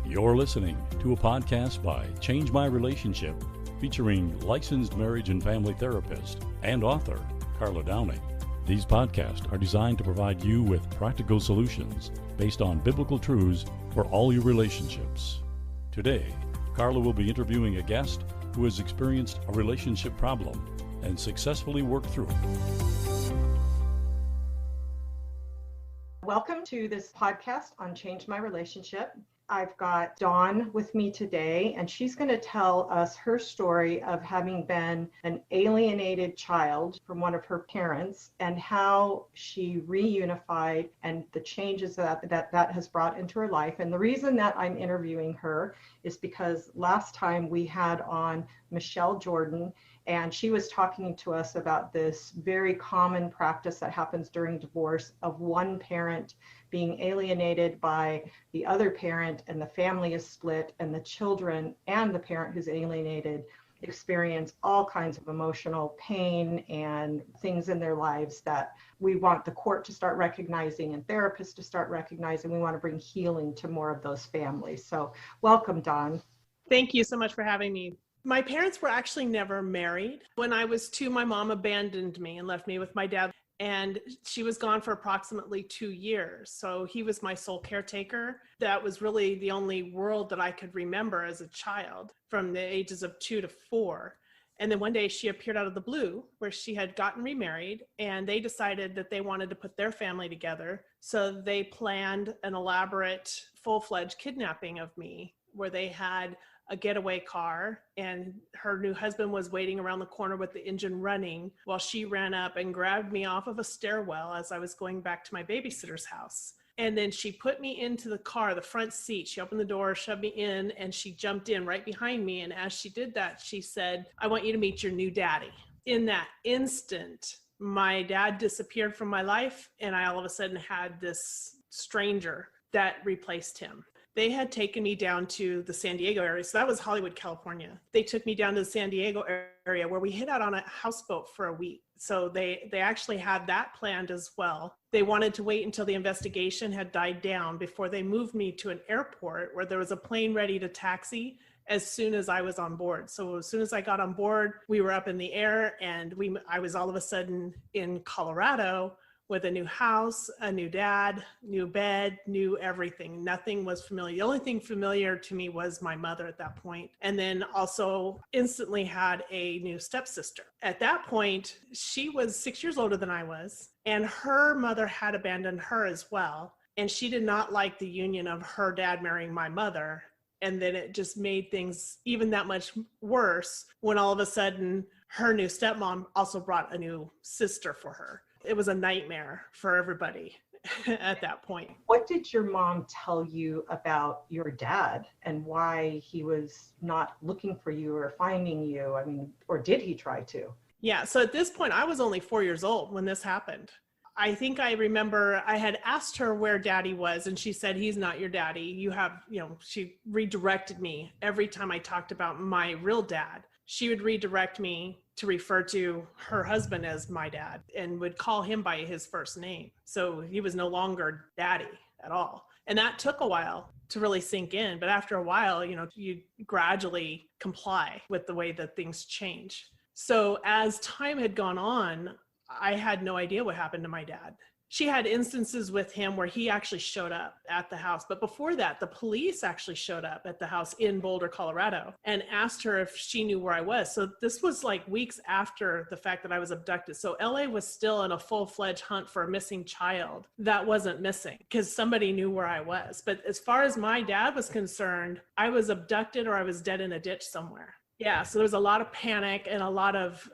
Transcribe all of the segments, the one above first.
You're listening to a podcast by Change My Relationship, featuring licensed marriage and family therapist and author Carla Downing. These podcasts are designed to provide you with practical solutions based on biblical truths for all your relationships. Today, Carla will be interviewing a guest who has experienced a relationship problem and successfully worked through it. Welcome to this podcast on Change My Relationship. I've got Dawn with me today, and she's going to tell us her story of having been an alienated child from one of her parents and how she reunified and the changes that has brought into her life. And the reason that I'm interviewing her is because last time we had on Michelle Jordan, and she was talking to us about this very common practice that happens during divorce of one parent being alienated by the other parent, and the family is split, and the children and the parent who's alienated experience all kinds of emotional pain and things in their lives that we want the court to start recognizing and therapists to start recognizing. We want to bring healing to more of those families. So welcome, Dawn. Thank you so much for having me. My parents were actually never married. When I was 2, my mom abandoned me and left me with my dad. And she was gone for approximately 2 years. So he was my sole caretaker. That was really the only world that I could remember as a child from the ages of 2 to 4. And then one day she appeared out of the blue where she had gotten remarried, and they decided that they wanted to put their family together. So they planned an elaborate full-fledged kidnapping of me, where they had a getaway car, and her new husband was waiting around the corner with the engine running while she ran up and grabbed me off of a stairwell as I was going back to my babysitter's house. And then she put me into the car, the front seat. She opened the door, shoved me in, and she jumped in right behind me. And as she did that, she said, "I want you to meet your new daddy." In that instant, my dad disappeared from my life, and I all of a sudden had this stranger that replaced him. They had taken me down to the San Diego area. So that was Hollywood, California. They took me down to the San Diego area where we hid out on a houseboat for a week. So they actually had that planned as well. They wanted to wait until the investigation had died down before they moved me to an airport where there was a plane ready to taxi as soon as I was on board. So as soon as I got on board, we were up in the air, and I was all of a sudden in Colorado with a new house, a new dad, new bed, new everything. Nothing was familiar. The only thing familiar to me was my mother at that point. And then also instantly had a new stepsister. At that point, she was 6 years older than I was, and her mother had abandoned her as well. And she did not like the union of her dad marrying my mother. And then it just made things even that much worse when all of a sudden her new stepmom also brought a new sister for her. It was a nightmare for everybody at that point. What did your mom tell you about your dad and why he was not looking for you or finding you? I mean, or did he try to? Yeah, so at this point, I was only 4 years old when this happened. I think I remember I had asked her where daddy was, and she said, "He's not your daddy. She redirected me every time I talked about my real dad. She would redirect me to refer to her husband as my dad and would call him by his first name. So he was no longer daddy at all. And that took a while to really sink in. But after a while, you gradually comply with the way that things change. So as time had gone on, I had no idea what happened to my dad. She had instances with him where he actually showed up at the house. But before that, the police actually showed up at the house in Boulder, Colorado, and asked her if she knew where I was. So this was like weeks after the fact that I was abducted. So LA was still in a full-fledged hunt for a missing child that wasn't missing because somebody knew where I was. But as far as my dad was concerned, I was abducted or I was dead in a ditch somewhere. Yeah, so there was a lot of panic and a lot of,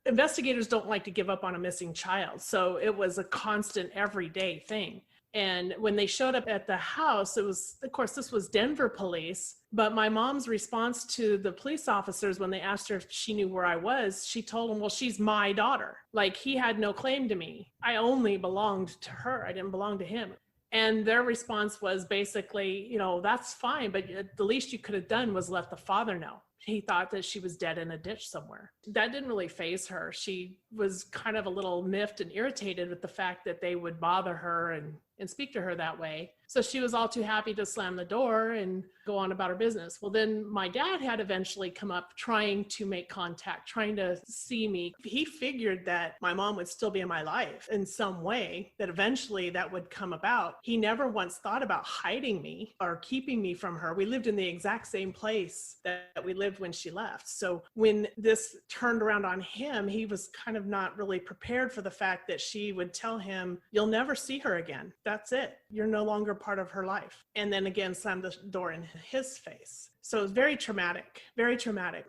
investigators don't like to give up on a missing child. So it was a constant everyday thing. And when they showed up at the house, it was, of course, this was Denver police. But my mom's response to the police officers when they asked her if she knew where I was, she told them, "Well, she's my daughter. Like, he had no claim to me. I only belonged to her. I didn't belong to him." And their response was basically, "That's fine, but the least you could have done was let the father know." He thought that she was dead in a ditch somewhere. That didn't really faze her. She was kind of a little miffed and irritated with the fact that they would bother her and speak to her that way. So she was all too happy to slam the door and go on about her business. Well, then my dad had eventually come up trying to make contact, trying to see me. He figured that my mom would still be in my life in some way, that eventually that would come about. He never once thought about hiding me or keeping me from her. We lived in the exact same place that we lived when she left. So when this turned around on him, he was kind of not really prepared for the fact that she would tell him, "You'll never see her again. That's it. You're no longer part of her life." And then again, slammed the door in his face. So it was very traumatic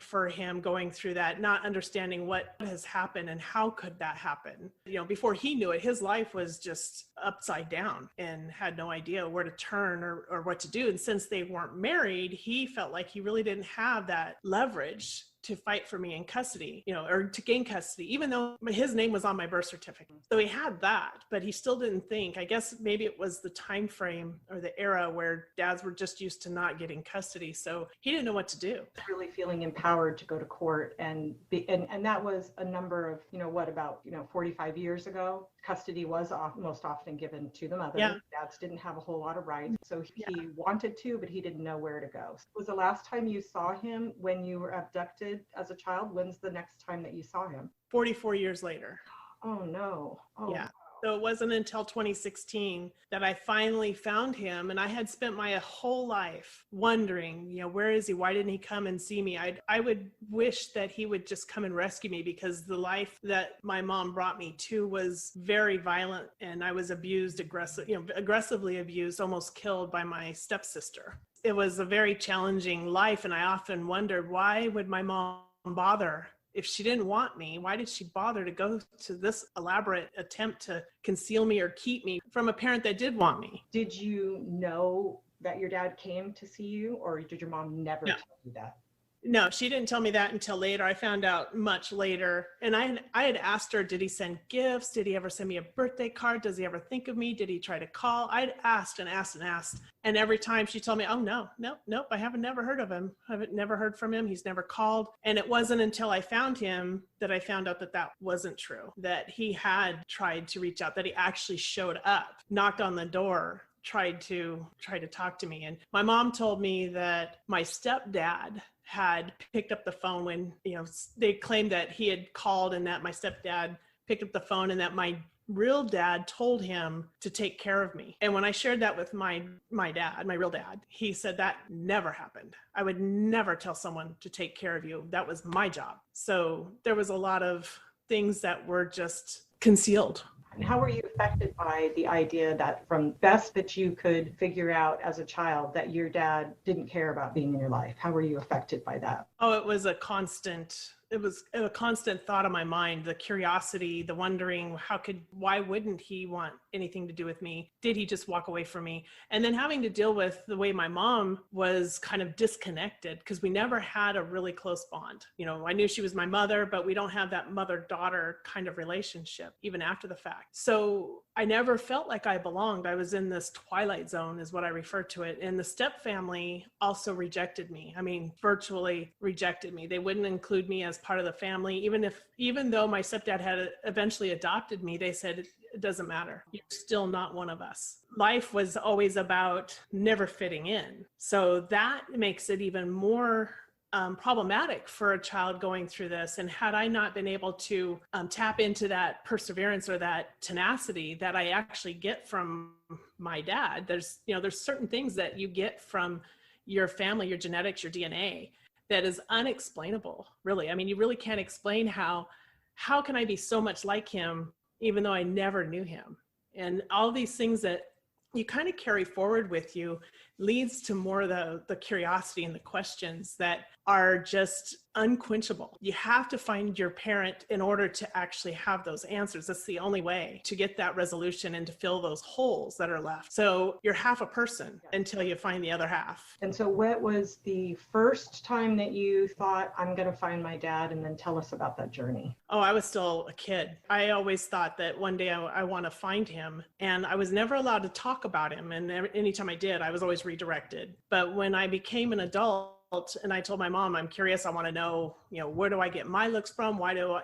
for him going through that, not understanding what has happened and how could that happen. Before he knew it, his life was just upside down and had no idea where to turn or what to do. And since they weren't married, he felt like he really didn't have that leverage to fight for me in custody, or to gain custody, even though his name was on my birth certificate. So he had that, but he still didn't think, I guess maybe it was the time frame or the era where dads were just used to not getting custody. So he didn't know what to do. Really feeling empowered to go to court and that was a number of, about 45 years ago. Custody was most often given to the mother. Yeah. Dads didn't have a whole lot of rights. So he wanted to, but he didn't know where to go. Was the last time you saw him when you were abducted as a child? When's the next time that you saw him? 44 years later. Oh, no. Oh, yeah. So it wasn't until 2016 that I finally found him. And I had spent my whole life wondering, where is he? Why didn't he come and see me? I would wish that he would just come and rescue me, because the life that my mom brought me to was very violent. And I was abused, aggressively abused, almost killed by my stepsister. It was a very challenging life. And I often wondered, why would my mom bother? If she didn't want me, why did she bother to go to this elaborate attempt to conceal me or keep me from a parent that did want me? Did you know that your dad came to see you, or did your mom never tell you that? No, she didn't tell me that until later. I found out much later. And I had asked her, did he send gifts? Did he ever send me a birthday card? Does he ever think of me? Did he try to call? I'd asked and asked and asked. And every time she told me, oh, nope, I haven't never heard of him. I've never heard from him. He's never called. And it wasn't until I found him that I found out that that wasn't true, that he had tried to reach out, that he actually showed up, knocked on the door, tried to talk to me. And my mom told me that my stepdad had picked up the phone when, they claimed that he had called, and that my stepdad picked up the phone, and that my real dad told him to take care of me. And when I shared that with my dad, my real dad, he said that never happened. I would never tell someone to take care of you. That was my job. So there was a lot of things that were just concealed. And how were you affected by the idea that, from best that you could figure out as a child, that your dad didn't care about being in your life? How were you affected by that? Oh, it was a constant thought on my mind, the curiosity, the wondering, why wouldn't he want anything to do with me? Did he just walk away from me? And then having to deal with the way my mom was kind of disconnected, because we never had a really close bond. I knew she was my mother, but we don't have that mother-daughter kind of relationship, even after the fact. So I never felt like I belonged. I was in this twilight zone, is what I refer to it. And the step family also rejected me. Virtually rejected me. They wouldn't include me as part of the family. Even though my stepdad had eventually adopted me, they said, it doesn't matter. You're still not one of us. Life was always about never fitting in. So that makes it even more problematic for a child going through this. And had I not been able to tap into that perseverance or that tenacity that I actually get from my dad, there's certain things that you get from your family, your genetics, your DNA, that is unexplainable, really. You really can't explain how can I be so much like him, even though I never knew him? And all these things that you kind of carry forward with you leads to more of the curiosity and the questions that are just unquenchable. You have to find your parent in order to actually have those answers. That's the only way to get that resolution and to fill those holes that are left. So you're half a person until you find the other half. And so what was the first time that you thought, I'm going to find my dad? And then tell us about that journey. Oh, I was still a kid. I always thought that one day I want to find him, and I was never allowed to talk about him. And anytime I did, I was always redirected. But when I became an adult, and I told my mom, I'm curious, I want to know, where do I get my looks from? Why do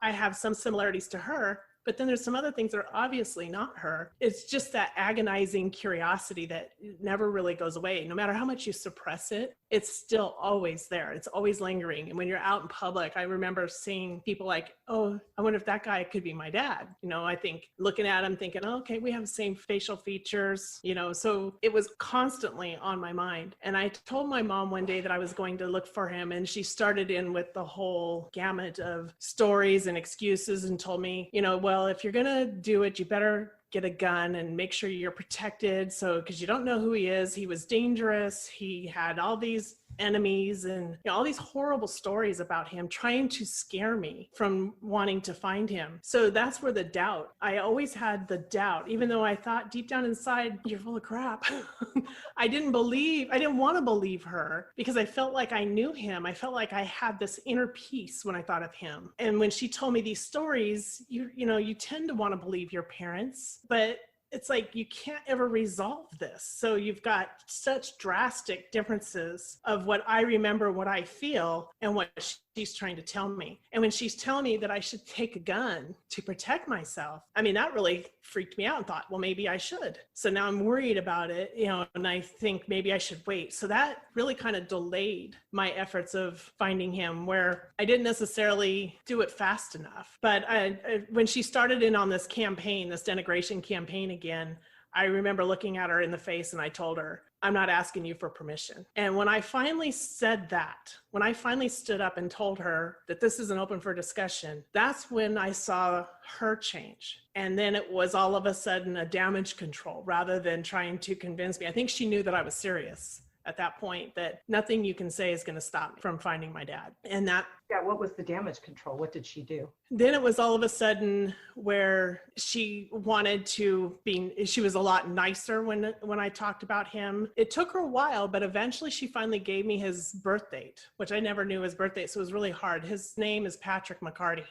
I have some similarities to her? But then there's some other things that are obviously not her. It's just that agonizing curiosity that never really goes away. No matter how much you suppress it, it's still always there. It's always lingering. And when you're out in public, I remember seeing people like, oh, I wonder if that guy could be my dad. I think looking at him thinking, oh, okay, we have the same facial features, so it was constantly on my mind. And I told my mom one day that I was going to look for him, and she started in with the whole gamut of stories and excuses and told me, well, if you're going to do it, you better get a gun and make sure you're protected. So, because you don't know who he is. He was dangerous. He had all these enemies and all these horrible stories about him, trying to scare me from wanting to find him. So that's where the doubt, I always had the doubt, even though I thought deep down inside, you're full of crap. I didn't want to believe her because I felt like I knew him. I felt like I had this inner peace when I thought of him. And when she told me these stories, you tend to want to believe your parents, but it's like you can't ever resolve this. So you've got such drastic differences of what I remember, what I feel, and what she's trying to tell me. And when she's telling me that I should take a gun to protect myself, that really freaked me out and thought, well, maybe I should. So now I'm worried about it, and I think maybe I should wait. So that really kind of delayed my efforts of finding him, where I didn't necessarily do it fast enough. But when she started in on this campaign, this denigration campaign again, I remember looking at her in the face and I told her, I'm not asking you for permission. And when I finally said that, when I finally stood up and told her that this isn't open for discussion, that's when I saw her change. And then it was all of a sudden a damage control rather than trying to convince me. I think she knew that I was serious at that point, that nothing you can say is going to stop me from finding my dad. And that, what was the damage control? What did she do? Then it was all of a sudden where she wanted to she was a lot nicer when I talked about him. It took her a while, but eventually she finally gave me his birth date, which I never knew his birth date. So it was really hard. His name is Patrick McCarty.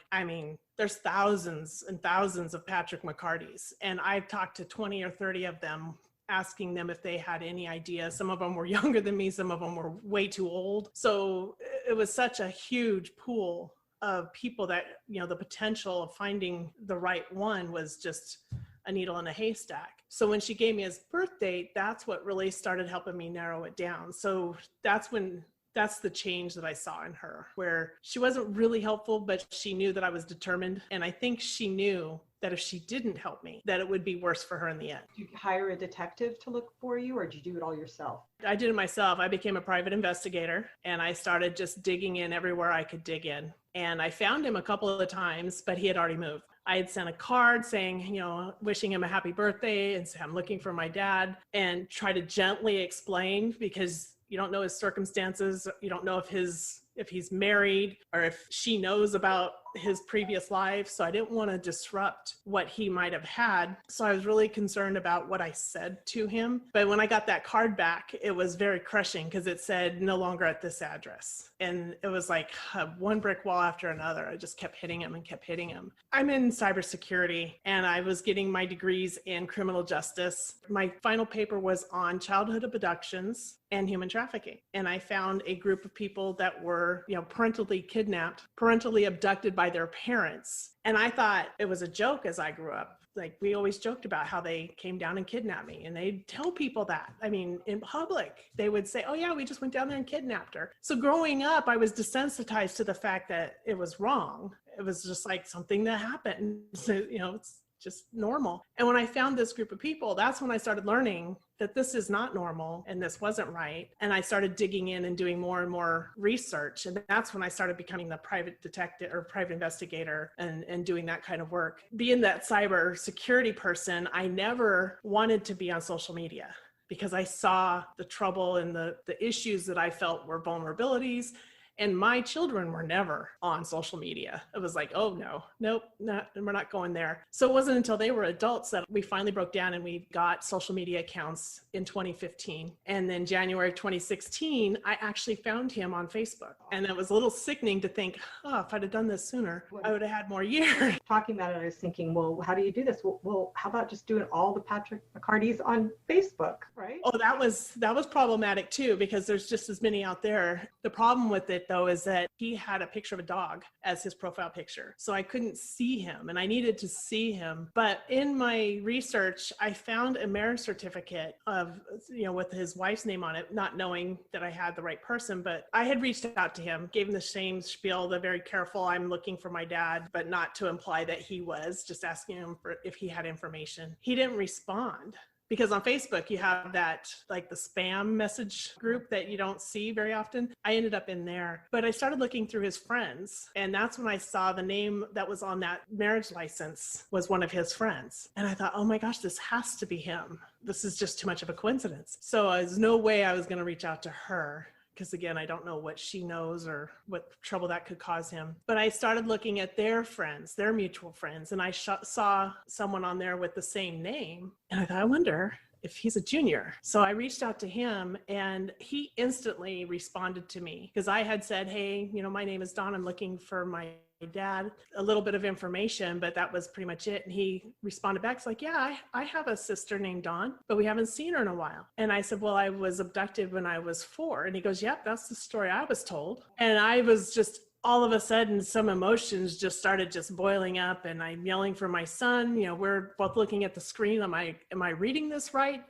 There's thousands and thousands of Patrick McCartys, and I've talked to 20 or 30 of them, asking them if they had any idea. Some of them were younger than me. Some of them were way too old. So it was such a huge pool of people that, the potential of finding the right one was just a needle in a haystack. So when she gave me his birth date, that's what really started helping me narrow it down. So that's the change that I saw in her, where she wasn't really helpful, but she knew that I was determined. And I think she knew that if she didn't help me, that it would be worse for her in the end. Did you hire a detective to look for you, or did you do it all yourself? I did it myself. I became a private investigator, and I started just digging in everywhere I could dig in. And I found him a couple of times, but he had already moved. I had sent a card saying, wishing him a happy birthday and say, I'm looking for my dad, and try to gently explain, because you don't know his circumstances. You don't know if he's married or if she knows about his previous life. So I didn't want to disrupt what he might have had. So I was really concerned about what I said to him. But when I got that card back, it was very crushing because it said no longer at this address. And it was like one brick wall after another. I just kept hitting him and kept hitting him. I'm in cybersecurity and I was getting my degrees in criminal justice. My final paper was on childhood abductions and human trafficking. And I found a group of people that were, parentally kidnapped, parentally abducted by their parents. And I thought it was a joke as I grew up. Like, we always joked about how they came down and kidnapped me, and they'd tell people that. In public, they would say, oh yeah, we just went down there and kidnapped her. So growing up, I was desensitized to the fact that it was wrong. It was just like something that happened. So, it's just normal. And when I found this group of people, that's when I started learning that this is not normal and this wasn't right. And I started digging in and doing more and more research. And that's when I started becoming the private detective or private investigator and doing that kind of work. Being that cyber security person, I never wanted to be on social media because I saw the trouble and the issues that I felt were vulnerabilities. And my children were never on social media. It was like, oh nope, we're not going there. So it wasn't until they were adults that we finally broke down and we got social media accounts in 2015. And then January 2016, I actually found him on Facebook. And it was a little sickening to think, if I'd have done this sooner, I would have had more years. Talking about it, I was thinking, well, how do you do this? Well, how about just doing all the Patrick McCartys on Facebook, right? Oh, that was problematic too, because there's just as many out there. The problem with it though is that he had a picture of a dog as his profile picture. So I couldn't see him and I needed to see him. But in my research, I found a marriage certificate of, with his wife's name on it, not knowing that I had the right person. But I had reached out to him, gave him the same spiel, the very careful, I'm looking for my dad, but not to imply that he was, just asking him for if he had information. He didn't respond. Because on Facebook, you have that, like the spam message group that you don't see very often. I ended up in there, but I started looking through his friends. And that's when I saw the name that was on that marriage license was one of his friends. And I thought, oh my gosh, this has to be him. This is just too much of a coincidence. So there's no way I was going to reach out to her. Because again, I don't know what she knows or what trouble that could cause him. But I started looking at their friends, their mutual friends, and I saw someone on there with the same name. And I thought, I wonder if he's a junior. So I reached out to him and he instantly responded to me because I had said, hey, my name is Dawn. I'm looking for my dad, a little bit of information, but that was pretty much it. And he responded back, it's like, yeah, I have a sister named Dawn, but we haven't seen her in a while. And I said, well, I was abducted when I was 4. And he goes, yep, that's the story I was told. And I was just, all of a sudden, some emotions just started just boiling up and I'm yelling for my son. We're both looking at the screen. Am I reading this right?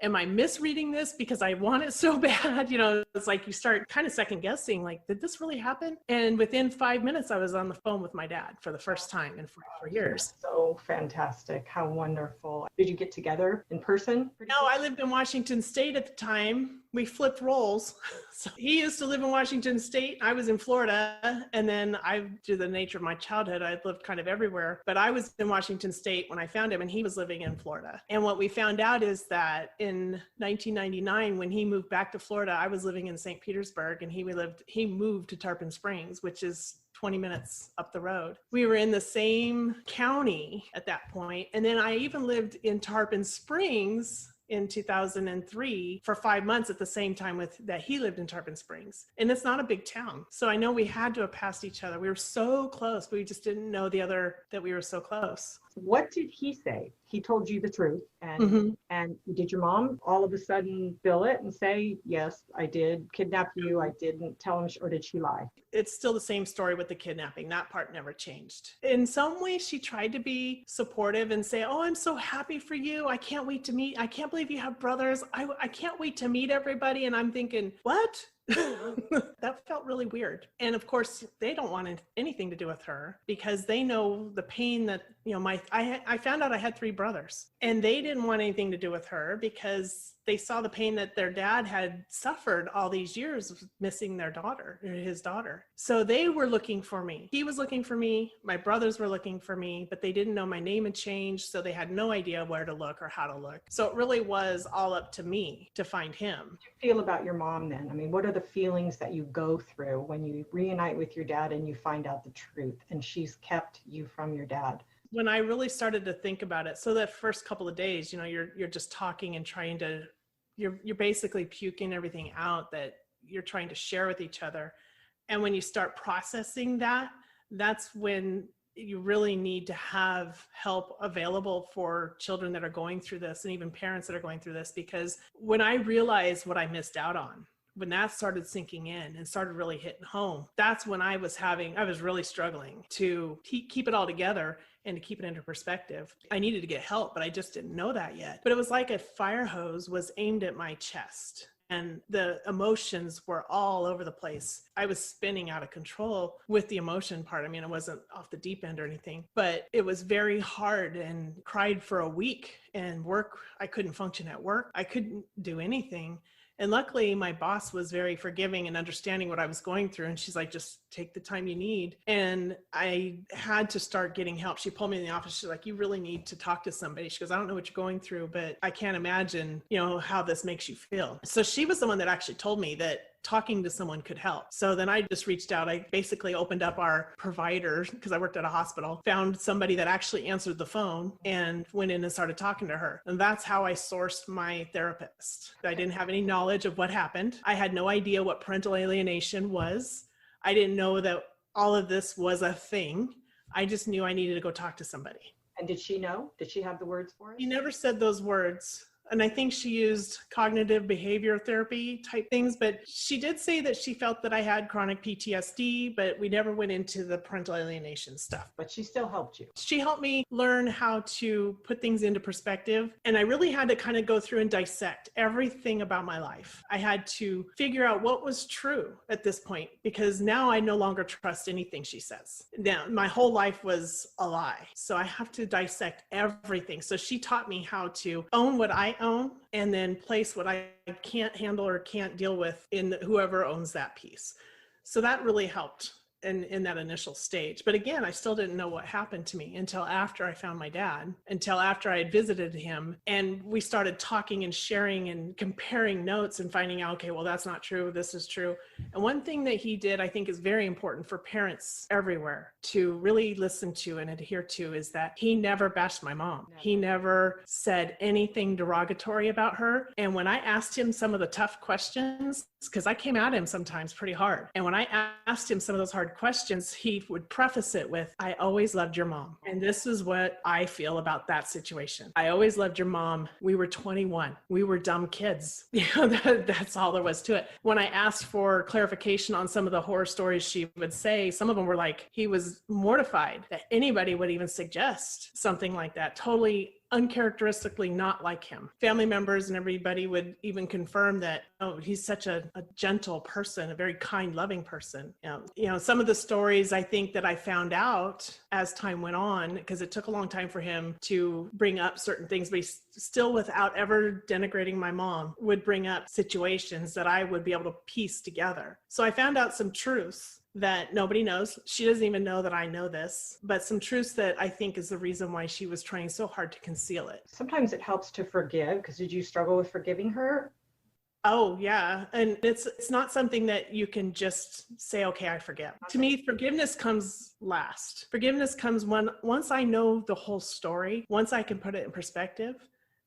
Am I misreading this because I want it so bad? It's like you start kind of second guessing, like, did this really happen? And within 5 minutes, I was on the phone with my dad for the first time in 44 years. So fantastic. How wonderful. Did you get together in person? No, I lived in Washington State at the time. We flipped roles. So he used to live in Washington State. I was in Florida. And then due to the nature of my childhood, I lived kind of everywhere. But I was in Washington State when I found him and he was living in Florida. And what we found out is that in 1999, when he moved back to Florida, I was living in St. Petersburg and he moved to Tarpon Springs, which is 20 minutes up the road. We were in the same county at that point. And then I even lived in Tarpon Springs in 2003 for 5 months at the same time that he lived in Tarpon Springs. And it's not a big town. So I know we had to have passed each other. We were so close, but we just didn't know that we were so close. What did he say? He told you the truth. And did your mom all of a sudden bill it and say, yes, I did kidnap you. I didn't tell him, or did she lie? It's still the same story with the kidnapping. That part never changed. In some ways, she tried to be supportive and say, oh, I'm so happy for you. I can't believe you have brothers. I can't wait to meet everybody. And I'm thinking, what? That felt really weird. And of course, they don't want anything to do with her because they know the pain that, I found out I had 3 brothers and they didn't want anything to do with her because they saw the pain that their dad had suffered all these years of missing his daughter. So they were looking for me. He was looking for me. My brothers were looking for me, but they didn't know my name had changed. So they had no idea where to look or how to look. So it really was all up to me to find him. How do you feel about your mom then? I mean, what are the feelings that you go through when you reunite with your dad and you find out the truth and she's kept you from your dad? When I really started to think about it, so that first couple of days, you're just talking and trying to, you're basically puking everything out that you're trying to share with each other. And when you start processing that, that's when you really need to have help available for children that are going through this and even parents that are going through this. Because when I realized what I missed out on, when that started sinking in and started really hitting home, that's when I was really struggling to keep it all together and to keep it into perspective. I needed to get help, but I just didn't know that yet. But it was like a fire hose was aimed at my chest and the emotions were all over the place. I was spinning out of control with the emotion part. I mean, it wasn't off the deep end or anything, but it was very hard and cried for a week and I couldn't function at work. I couldn't do anything. And luckily, my boss was very forgiving and understanding what I was going through. And she's like, just take the time you need. And I had to start getting help. She pulled me in the office. She's like, you really need to talk to somebody. She goes, I don't know what you're going through, but I can't imagine, how this makes you feel. So she was the one that actually told me that talking to someone could help. So then I just reached out. I basically opened up our provider because I worked at a hospital, found somebody that actually answered the phone and went in and started talking to her. And that's how I sourced my therapist. I didn't have any knowledge of what happened. I had no idea what parental alienation was. I didn't know that all of this was a thing. I just knew I needed to go talk to somebody. And did she know? Did she have the words for it? She never said those words. And I think she used cognitive behavior therapy type things, but she did say that she felt that I had chronic PTSD, but we never went into the parental alienation stuff. But she still helped you. She helped me learn how to put things into perspective. And I really had to kind of go through and dissect everything about my life. I had to figure out what was true at this point, because now I no longer trust anything she says. Now, my whole life was a lie. So I have to dissect everything. So she taught me how to own what I own and then place what I can't handle or can't deal with in whoever owns that piece. So that really helped in that initial stage. But again, I still didn't know what happened to me until after I found my dad, until after I had visited him, and we started talking and sharing and comparing notes and finding out, okay, well, that's not true. This is true. And one thing that he did, I think is very important for parents everywhere to really listen to and adhere to, is that he never bashed my mom. He never said anything derogatory about her. And when I asked him some of the tough questions, because I came at him sometimes pretty hard. And when I asked him some of those hard questions, he would preface it with, I always loved your mom. And this is what I feel about that situation. I always loved your mom. We were 21. We were dumb kids. That's all there was to it. When I asked for clarification on some of the horror stories she would say, some of them were like, he was mortified that anybody would even suggest something like that. Totally uncharacteristically not like him. Family members and everybody would even confirm that, oh, he's such a gentle person, a very kind, loving person. You know, some of the stories I think that I found out as time went on, because it took a long time for him to bring up certain things, but he still, without ever denigrating my mom, would bring up situations that I would be able to piece together. So I found out some truths that nobody knows. She doesn't even know that I know this, but some truths that I think is the reason why she was trying so hard to conceal it. Sometimes it helps to forgive, because did you struggle with forgiving her? Oh, yeah. And it's not something that you can just say, okay, I forgive. To me, forgiveness comes last. Forgiveness comes once I know the whole story, once I can put it in perspective,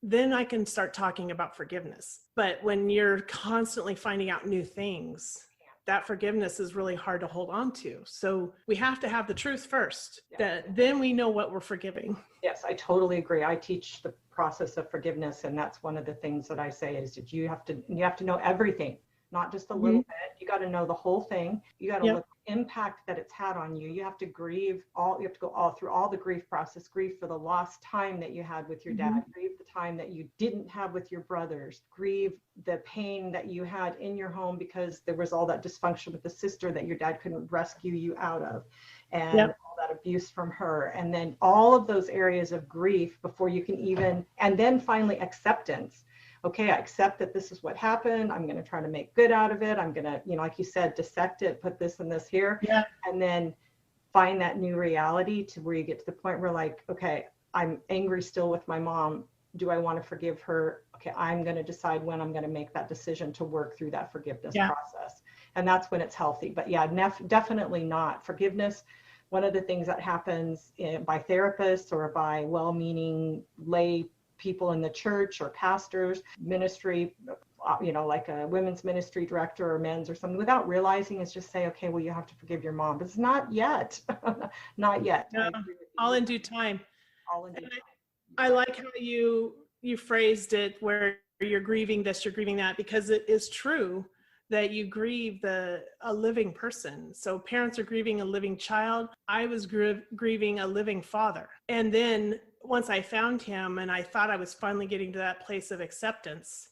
then I can start talking about forgiveness. But when you're constantly finding out new things, that forgiveness is really hard to hold on to. So we have to have the truth first, that then we know what we're forgiving. Yes, I totally agree. I teach the process of forgiveness, and that's one of the things that I say is that you have to know everything, not just a little bit. You got to know the whole thing. You got to look at the impact that it's had on you. You have to grieve you have to go all through all the grief process, grieve for the lost time that you had with your dad, grieve the time that you didn't have with your brothers, grieve the pain that you had in your home because there was all that dysfunction with the sister that your dad couldn't rescue you out of, and all that abuse from her. And then all of those areas of grief before you can even, and then finally acceptance. Okay, I accept that this is what happened. I'm going to try to make good out of it. I'm going to, like you said, dissect it, put this and this here, and then find that new reality to where you get to the point where, like, okay, I'm angry still with my mom. Do I want to forgive her? Okay, I'm going to decide when I'm going to make that decision to work through that forgiveness process. And that's when it's healthy. But definitely not. Forgiveness, one of the things that happens by therapists or by well-meaning lay people in the church or pastors, ministry, like a women's ministry director or men's or something, without realizing, is just say, okay, well, you have to forgive your mom. But it's not yet. Not yet. No, all in due time. All in due time. I like how you phrased it, where you're grieving this, you're grieving that, because it is true that you grieve a living person. So parents are grieving a living child. I was grieving a living father. And then once I found him and I thought I was finally getting to that place of acceptance,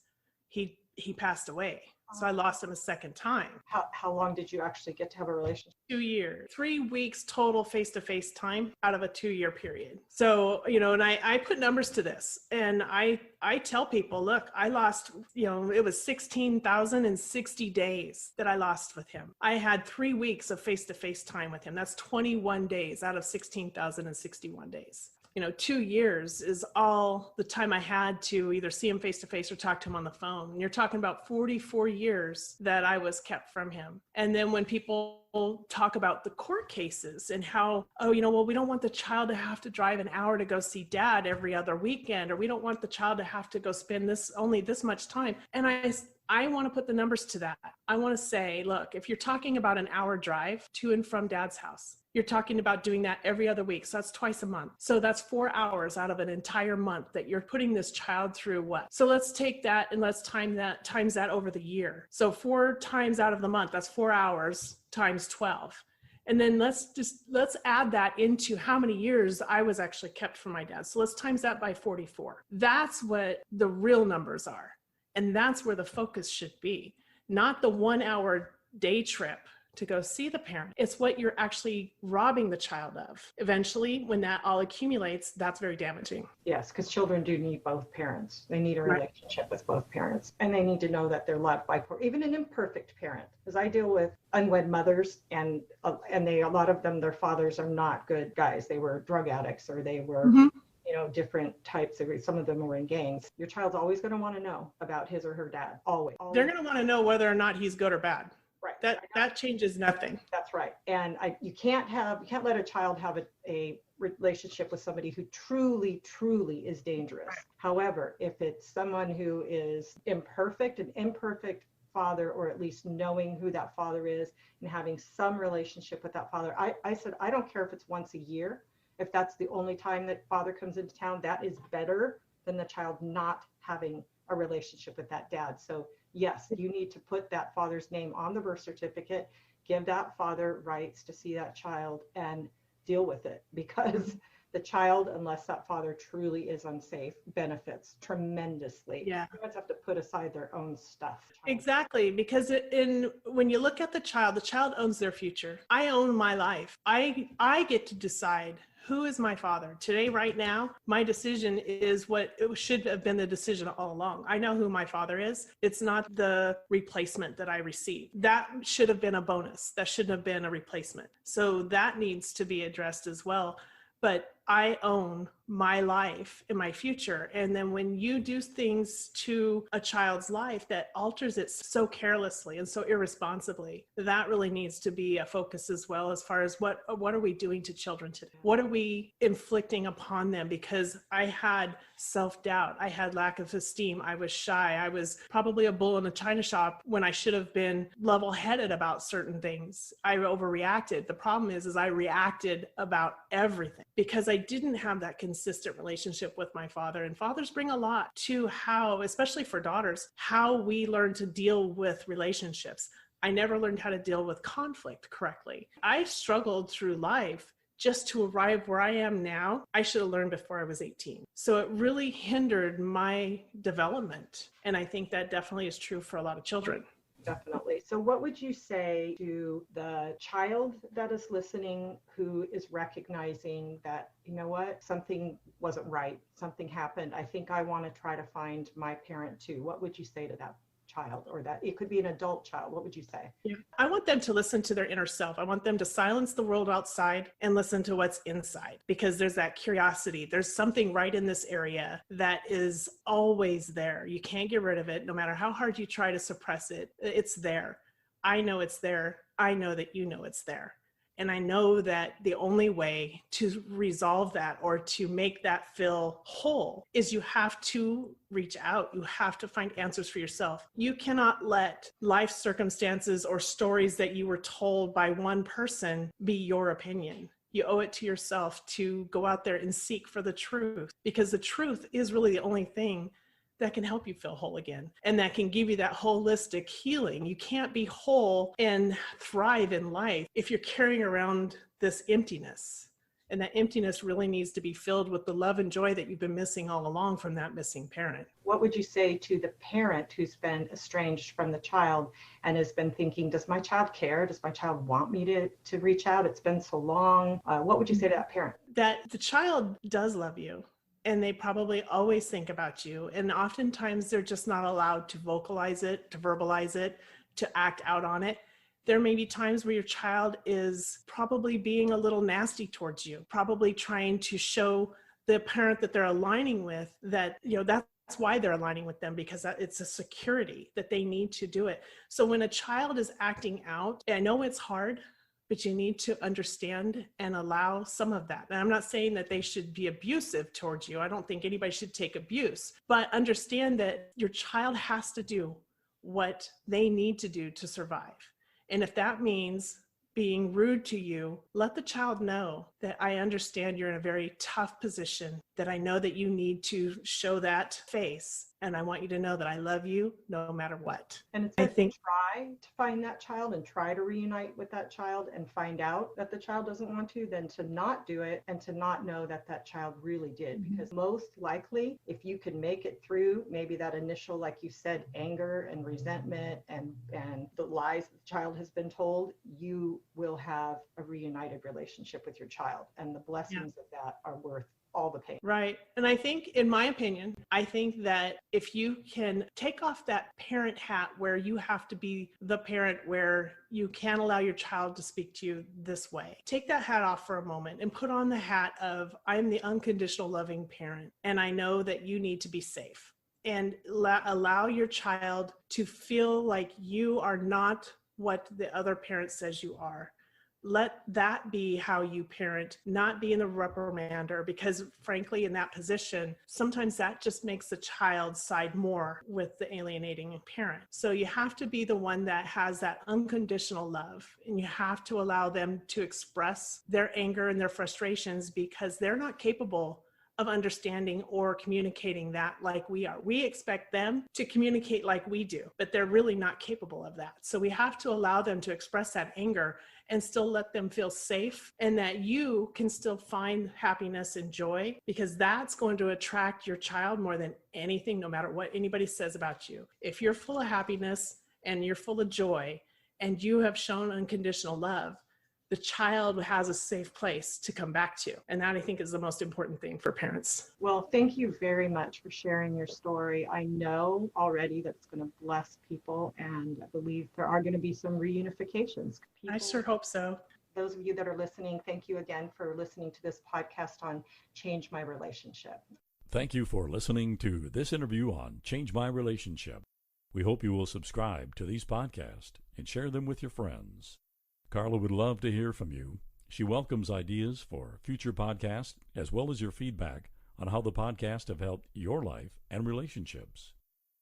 he passed away. So I lost him a second time. How long did you actually get to have a relationship? 2 years, 3 weeks total face-to-face time out of a 2-year period. So, and I put numbers to this, and I tell people, look, I lost, it was 16,060 days that I lost with him. I had 3 weeks of face-to-face time with him. That's 21 days out of 16,061 days. 2 years is all the time I had to either see him face to face or talk to him on the phone. And you're talking about 44 years that I was kept from him. And then when people talk about the court cases and how, oh, well, we don't want the child to have to drive an hour to go see dad every other weekend, or we don't want the child to have to go spend only this much time. And I want to put the numbers to that. I want to say, look, if you're talking about an hour drive to and from dad's house, you're talking about doing that every other week. So that's twice a month. So that's 4 hours out of an entire month that you're putting this child through what? So let's take that and let's times that over the year. So 4 times out of the month, that's 4 hours times 12. And then let's add that into how many years I was actually kept from my dad. So let's times that by 44. That's what the real numbers are. And that's where the focus should be, not the 1 hour day trip to go see the parent. It's what you're actually robbing the child of. Eventually, when that all accumulates, that's very damaging. Yes, because children do need both parents. They need a relationship with both parents, and they need to know that they're loved by even an imperfect parent. Because I deal with unwed mothers, and a lot of them, their fathers are not good guys. They were drug addicts, or they were different types of, some of them were in gangs. Your child's always going to want to know about his or her dad. Always. They're going to want to know whether or not he's good or bad. Right. That changes nothing. That's right. And you can't let a child have a relationship with somebody who truly is dangerous. Right. However, if it's someone who is imperfect, an imperfect father, or at least knowing who that father is and having some relationship with that father, I said, I don't care if it's once a year. If that's the only time that father comes into town, that is better than the child not having a relationship with that dad. So yes, you need to put that father's name on the birth certificate, give that father rights to see that child and deal with it, because the child, unless that father truly is unsafe, benefits tremendously. Yeah. Parents have to put aside their own stuff. Exactly, because when you look at the child owns their future. I own my life. I get to decide who is my father. Today, right now, my decision is what it should have been the decision all along. I know who my father is. It's not the replacement that I received. That should have been a bonus. That shouldn't have been a replacement. So that needs to be addressed as well. But I own my life and my future. And then when you do things to a child's life that alters it so carelessly and so irresponsibly, that really needs to be a focus as well, as far as what are we doing to children today? What are we inflicting upon them? Because I had self-doubt. I had lack of esteem. I was shy. I was probably a bull in a china shop when I should have been level-headed about certain things. I overreacted. The problem is I reacted about everything because I didn't have that consistent relationship with my father. And fathers bring a lot to how, especially for daughters, how we learn to deal with relationships. I never learned how to deal with conflict correctly. I struggled through life just to arrive where I am now. I should have learned before I was 18. So it really hindered my development. And I think that definitely is true for a lot of children. Definitely. So what would you say to the child that is listening who is recognizing that, you know what, something wasn't right, something happened, I think I want to try to find my parent too? What would you say to that child? Or that it could be an adult child? What would you say? Yeah. I want them to listen to their inner self. I want them to silence the world outside and listen to what's inside, because there's that curiosity. There's something right in this area that is always there. You can't get rid of it. No matter how hard you try to suppress it, it's there. I know it's there. I know that you know it's there. And I know that the only way to resolve that or to make that feel whole is you have to reach out. You have to find answers for yourself. You cannot let life circumstances or stories that you were told by one person be your opinion. You owe it to yourself to go out there and seek for the truth, because the truth is really the only thing that can help you feel whole again, and that can give you that holistic healing. You can't be whole and thrive in life if you're carrying around this emptiness. And that emptiness really needs to be filled with the love and joy that you've been missing all along from that missing parent. What would you say to the parent who's been estranged from the child and has been thinking, does my child care? Does my child want me to reach out? It's been so long. What would you say to that parent? That the child does love you. And they probably always think about you. And oftentimes they're just not allowed to vocalize it, to verbalize it, to act out on it. There may be times where your child is probably being a little nasty towards you, probably trying to show the parent that they're aligning with that, that's why they're aligning with them, because it's a security that they need to do it. So when a child is acting out, I know it's hard. but you need to understand and allow some of that. And I'm not saying that they should be abusive towards you. I don't think anybody should take abuse, but understand that your child has to do what they need to do to survive. And if that means being rude to you, let the child know that I understand you're in a very tough position, that I know that you need to show that face. And I want you to know that I love you no matter what. And it's better to try to find that child and try to reunite with that child and find out that the child doesn't want to, than to not do it and to not know that that child really did. Mm-hmm. Because most likely, if you can make it through maybe that initial, like you said, anger and resentment and the lies the child has been told, you will have a reunited relationship with your child. And the blessings of that are worth all the pain. Right. And I think, in my opinion, I think that if you can take off that parent hat where you have to be the parent, where you can't allow your child to speak to you this way, take that hat off for a moment and put on the hat of, I'm the unconditional loving parent, and I know that you need to be safe. And allow your child to feel like you are not what the other parent says you are. Let that be how you parent, not being a reprimander, because frankly, in that position, sometimes that just makes the child side more with the alienating parent. So you have to be the one that has that unconditional love, and you have to allow them to express their anger and their frustrations, because they're not capable of understanding or communicating that like we are. We expect them to communicate like we do, but they're really not capable of that. So we have to allow them to express that anger and still let them feel safe, and that you can still find happiness and joy, because that's going to attract your child more than anything, no matter what anybody says about you. If you're full of happiness and you're full of joy and you have shown unconditional love, the child has a safe place to come back to. And that, I think, is the most important thing for parents. Well, thank you very much for sharing your story. I know already that it's going to bless people, and I believe there are going to be some reunifications. I sure hope so. Those of you that are listening, thank you again for listening to this podcast on Change My Relationship. Thank you for listening to this interview on Change My Relationship. We hope you will subscribe to these podcasts and share them with your friends. Carla would love to hear from you. She welcomes ideas for future podcasts, as well as your feedback on how the podcast have helped your life and relationships.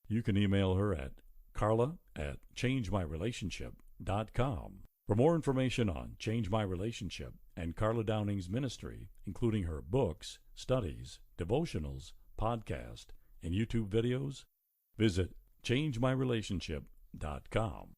You can email her at carla@changemyrelationship.com. For more information on Change My Relationship and Carla Downing's ministry, including her books, studies, devotionals, podcast, and YouTube videos, visit changemyrelationship.com.